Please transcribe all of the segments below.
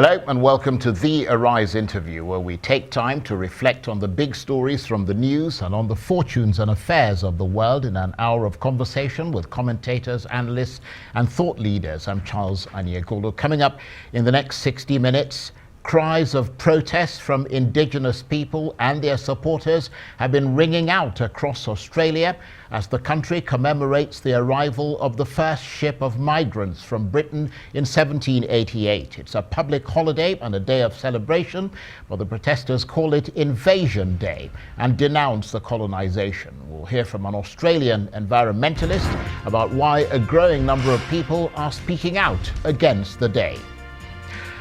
Hello and welcome to the Arise interview, where we take time to reflect on the big stories from the news and on the fortunes and affairs of the world in an hour of conversation with commentators, analysts and thought leaders. I'm Charles Aniagulu. Coming up in the next 60 minutes, cries of protest from indigenous people and their supporters have been ringing out across Australia as the country commemorates the arrival of the first ship of migrants from Britain in 1788. It's a public holiday and a day of celebration, but the protesters call it Invasion Day and denounce the colonisation. We'll hear from an Australian environmentalist about why a growing number of people are speaking out against the day.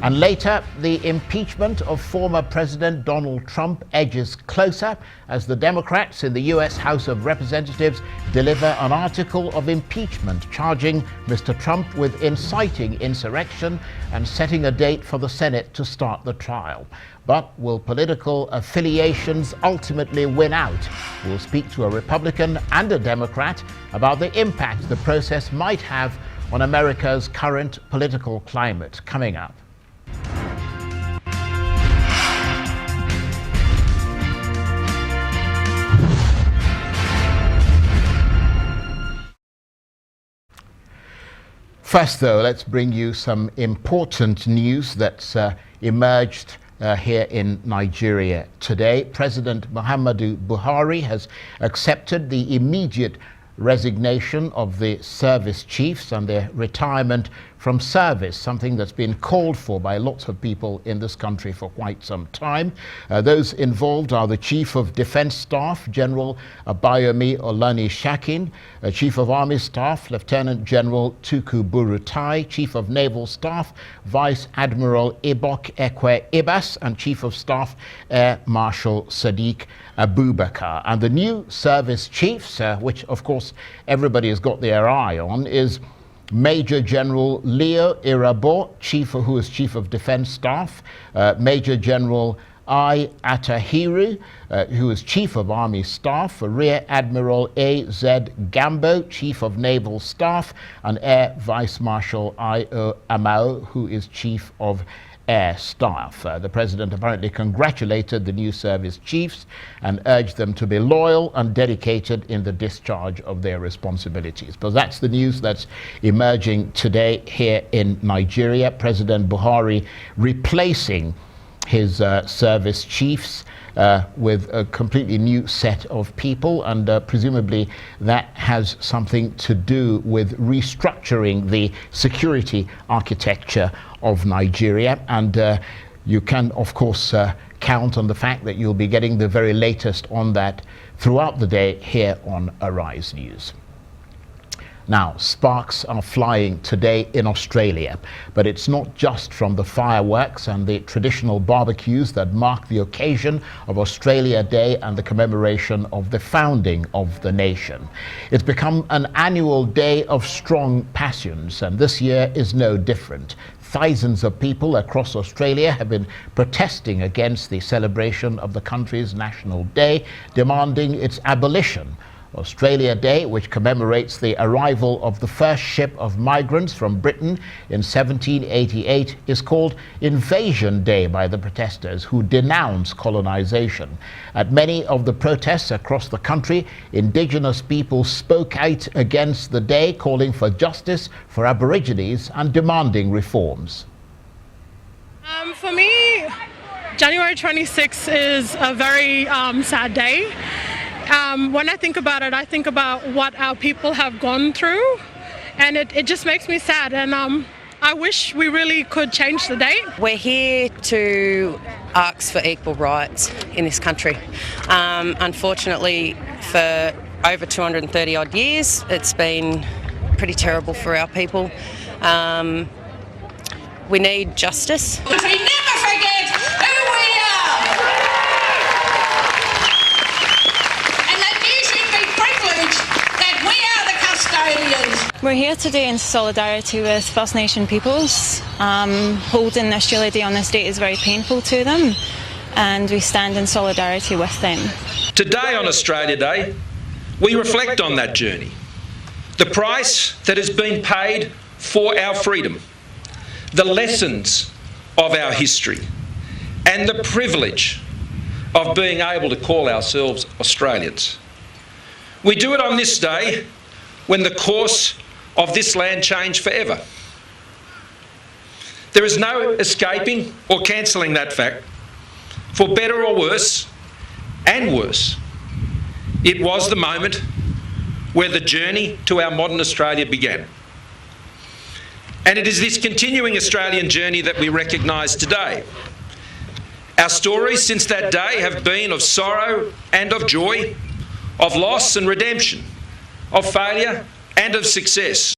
And later, the impeachment of former President Donald Trump edges closer as the Democrats in the US House of Representatives deliver an article of impeachment charging Mr. Trump with inciting insurrection and setting a date for the Senate to start the trial. But will political affiliations ultimately win out? We'll speak to a Republican and a Democrat about the impact the process might have on America's current political climate. Coming up. First, though, let's bring you some important news that's emerged here in Nigeria today. President Muhammadu Buhari has accepted the immediate resignation of the service chiefs and their retirement from service, something that's been called for by lots of people in this country for quite some time. Those involved are the Chief of Defence Staff, General Abayomi Olanishakin, Chief of Army Staff, Lieutenant General Tuku Burutai, Chief of Naval Staff, Vice Admiral Ibok Ekwe Ibas, and Chief of Staff Air Marshal Sadiq Abubakar. And the new service chiefs, which of course everybody has got their eye on, is Major General Leo Irabo, who is Chief of Defence Staff, Major General I. Atahiru, who is Chief of Army Staff, Rear Admiral A.Z. Gambo, Chief of Naval Staff, and Air Vice Marshal I.O. Amao, who is Chief of Air Staff. The President apparently congratulated the new service chiefs and urged them to be loyal and dedicated in the discharge of their responsibilities. But that's the news that's emerging today here in Nigeria. President Buhari replacing his service chiefs with a completely new set of people, and presumably that has something to do with restructuring the security architecture of Nigeria. And you can, of course, count on the fact that you'll be getting the very latest on that throughout the day here on Arise News. Now, sparks are flying today in Australia, but it's not just from the fireworks and the traditional barbecues that mark the occasion of Australia Day and the commemoration of the founding of the nation. It's become an annual day of strong passions, and this year is no different. Thousands of people across Australia have been protesting against the celebration of the country's National Day, demanding its abolition. Australia Day, which commemorates the arrival of the first ship of migrants from Britain in 1788, is called Invasion Day by the protesters, who denounce colonisation. At many of the protests across the country, indigenous people spoke out against the day, calling for justice for Aborigines and demanding reforms. For me, January 26th is a very sad day. When I think about it, I think about what our people have gone through, and it just makes me sad, and I wish we really could change the date. We're here to ask for equal rights in this country. Unfortunately, for over 230 odd years, it's been pretty terrible for our people. We need justice. We never forget who we are! And that you should be privileged that we are the custodians. We're here today in solidarity with First Nation peoples. Holding Australia Day on this date is very painful to them, and we stand in solidarity with them. Today on Australia Day, we reflect on that journey, the price that has been paid for our freedom, the lessons of our history and the privilege of being able to call ourselves Australians. We do it on this day when the course of this land changed forever. There is no escaping or cancelling that fact. For better or worse, and worse, it was the moment where the journey to our modern Australia began. And it is this continuing Australian journey that we recognise today. Our stories since that day have been of sorrow and of joy, of loss and redemption, of failure and of success.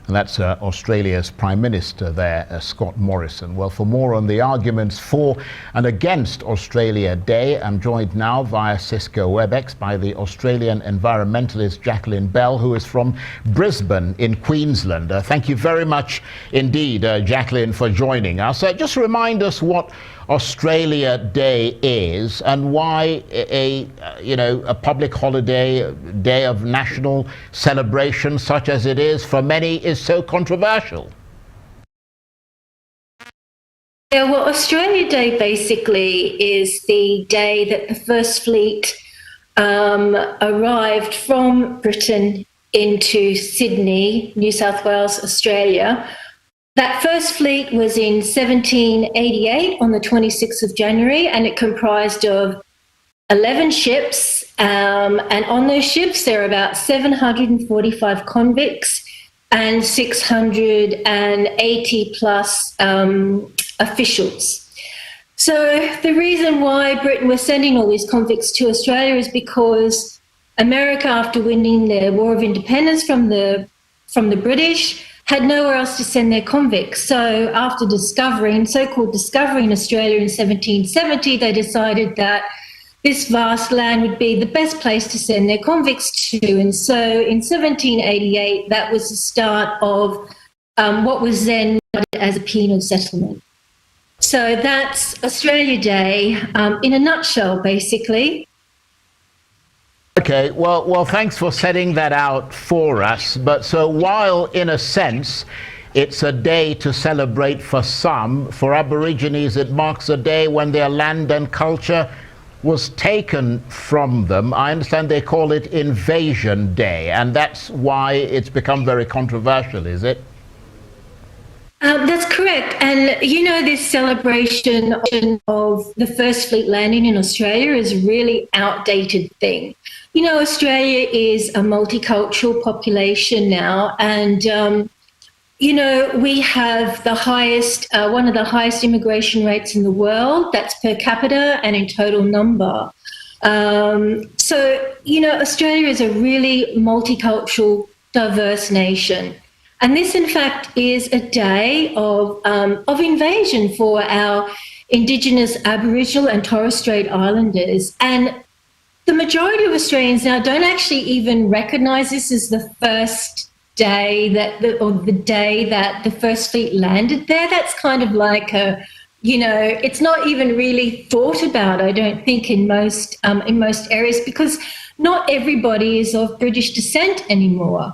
And that's Australia's Prime Minister there, Scott Morrison. Well, for more on the arguments for and against Australia Day, I'm joined now via Cisco WebEx by the Australian Environmentalist Jacqueline Bell, who is from Brisbane in Queensland. Thank you very much indeed, Jacqueline, for joining us. Just remind us what Australia Day is and why a public holiday, a day of national celebration such as it is for many is so controversial. Yeah, well, Australia Day basically is the day that the First Fleet arrived from Britain into Sydney, New South Wales, Australia. That first fleet was in 1788 on the 26th of January, and it comprised of 11 ships. And on those ships, there are about 745 convicts and 680 plus officials. So the reason why Britain was sending all these convicts to Australia is because America, after winning their War of Independence from the British, had nowhere else to send their convicts. So after so-called discovering Australia in 1770, they decided that this vast land would be the best place to send their convicts to. And so in 1788, that was the start of what was then known as a penal settlement. So that's Australia Day in a nutshell, basically. Okay, well, thanks for setting that out for us. But so while, in a sense, it's a day to celebrate for some, for Aborigines it marks a day when their land and culture was taken from them. I understand they call it Invasion Day, and that's why it's become very controversial, is it? That's correct. And, this celebration of the First Fleet landing in Australia is a really outdated thing. Australia is a multicultural population now, and, we have the highest, one of the highest immigration rates in the world. That's per capita and in total number. Australia is a really multicultural, diverse nation. And this, in fact, is a day of invasion for our indigenous Aboriginal and Torres Strait Islanders. And the majority of Australians now don't actually even recognise this as the first day the day that the First Fleet landed there. That's kind of like it's not even really thought about, I don't think, in most areas, because not everybody is of British descent anymore.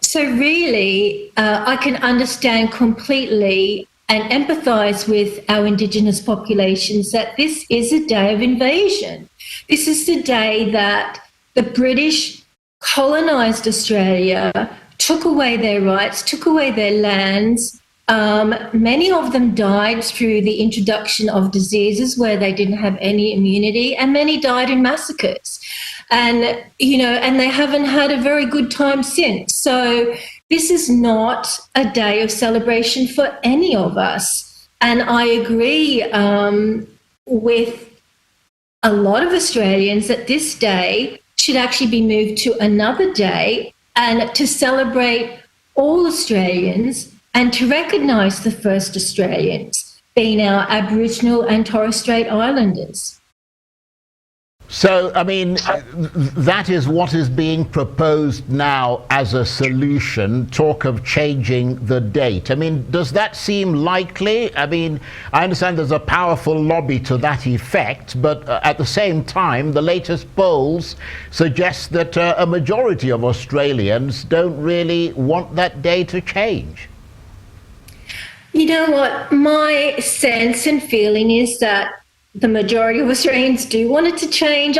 So really, I can understand completely and empathise with our Indigenous populations that this is a day of invasion. This is the day that the British colonised Australia, took away their rights, took away their lands. Many of them died through the introduction of diseases where they didn't have any immunity, and many died in massacres. And they haven't had a very good time since. So this is not a day of celebration for any of us. And I agree with a lot of Australians that this day should actually be moved to another day, and to celebrate all Australians and to recognise the first Australians, being our Aboriginal and Torres Strait Islanders. So, that is what is being proposed now as a solution, talk of changing the date. Does that seem likely? I understand there's a powerful lobby to that effect, but at the same time, the latest polls suggest that a majority of Australians don't really want that day to change. You know what? My sense and feeling is that the majority of Australians do want it to change.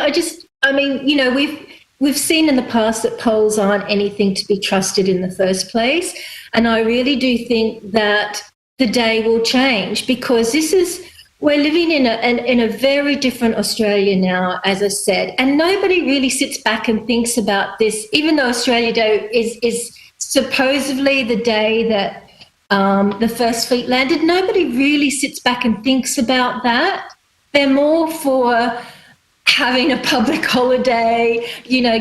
We've seen in the past that polls aren't anything to be trusted in the first place. And I really do think that the day will change, because we're living in a very different Australia now, as I said, and nobody really sits back and thinks about this, even though Australia Day is supposedly the day that the First Fleet landed. Nobody really sits back and thinks about that. They're more for having a public holiday,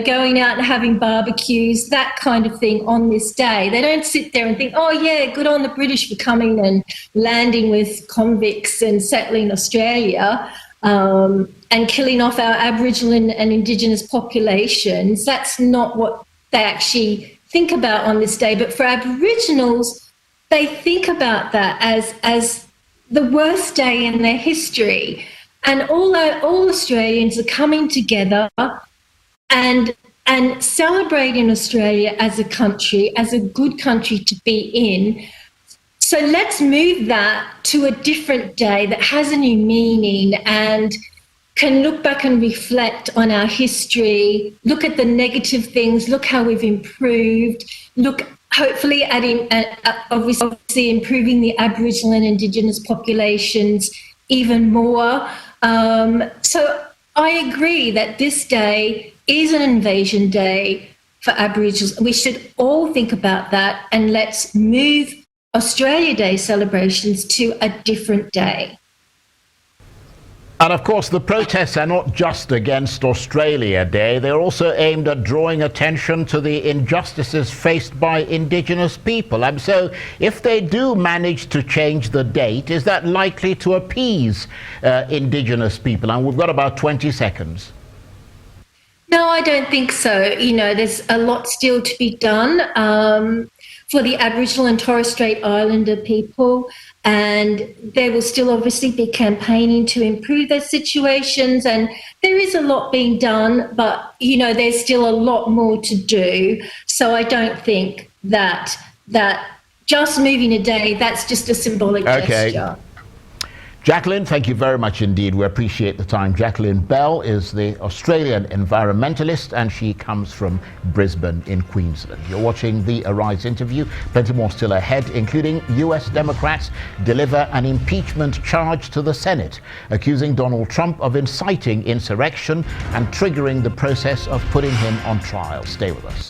going out and having barbecues, that kind of thing on this day. They don't sit there and think, oh, yeah, good on the British for coming and landing with convicts and settling Australia and killing off our Aboriginal and Indigenous populations. That's not what they actually think about on this day. But for Aboriginals, they think about that as the worst day in their history. And all Australians are coming together and celebrating Australia as a country, as a good country to be in. So let's move that to a different day that has a new meaning and can look back and reflect on our history, look at the negative things, look how we've improved, look hopefully obviously improving the Aboriginal and Indigenous populations even more. So I agree that this day is an invasion day for Aboriginals. We should all think about that, and let's move Australia Day celebrations to a different day. And of course, the protests are not just against Australia Day. They're also aimed at drawing attention to the injustices faced by Indigenous people. And so if they do manage to change the date, is that likely to appease Indigenous people? And we've got about 20 seconds. No, I don't think so. There's a lot still to be done for the Aboriginal and Torres Strait Islander people, and there will still obviously be campaigning to improve their situations, and there is a lot being done, but there's still a lot more to do. So I don't think that just moving a day, that's just a symbolic gesture. Jacqueline, thank you very much indeed. We appreciate the time. Jacqueline Bell is the Australian Environmentalist, and she comes from Brisbane in Queensland. You're watching the Arise interview. Plenty more still ahead, including US Democrats deliver an impeachment charge to the Senate, accusing Donald Trump of inciting insurrection and triggering the process of putting him on trial. Stay with us.